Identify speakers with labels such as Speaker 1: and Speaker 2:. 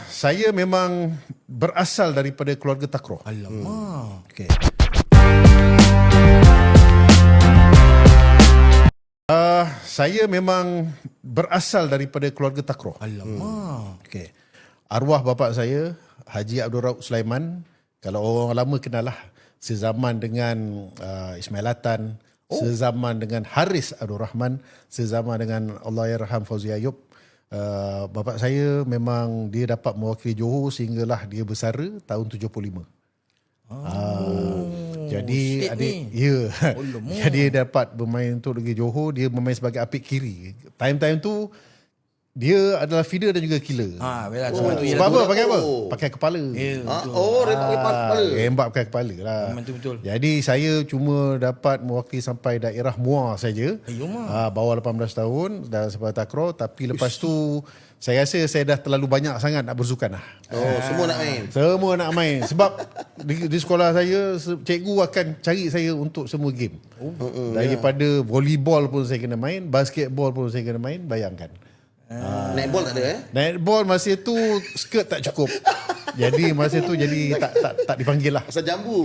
Speaker 1: Saya memang berasal daripada keluarga takraw.
Speaker 2: Alamak.
Speaker 1: Okay. Saya memang berasal daripada keluarga takraw.
Speaker 2: Alamak.
Speaker 1: Okay. Arwah bapa saya, Haji Abdul Rauf Sulaiman, kalau orang lama kenal lah, sezaman dengan Ismail Hatan, sezaman dengan Haris Abdul Rahman, sezaman dengan Allahyarham Fauzi Ayub. Bapa saya memang dia dapat mewakili Johor sehinggalah dia bersara tahun 75. Jadi adik jadi dia dapat bermain untuk negeri Johor, dia bermain sebagai apik kiri. Time tu dia adalah feeder dan juga killer. Sebab apa? Pakai apa? Pakai kepala.
Speaker 3: Rembat pakai kepala.
Speaker 1: Rembat pakai kepala lah.
Speaker 2: Betul.
Speaker 1: Jadi saya cuma dapat mewakili sampai daerah Muar saja. Bawah 18 tahun dan sampai takraw. Tapi lepas tu saya rasa saya dah terlalu banyak sangat nak bersukan lah.
Speaker 3: Semua nak main.
Speaker 1: Semua nak main. Sebab di sekolah saya, cikgu akan cari saya untuk semua game. Daripada volleyball pun saya kena main, basketball pun saya kena main, bayangkan.
Speaker 3: Netball tak ada
Speaker 1: Netball masa tu skirt tak cukup. Jadi masa tu jadi tak dipanggil lah.
Speaker 3: Pasal jambu.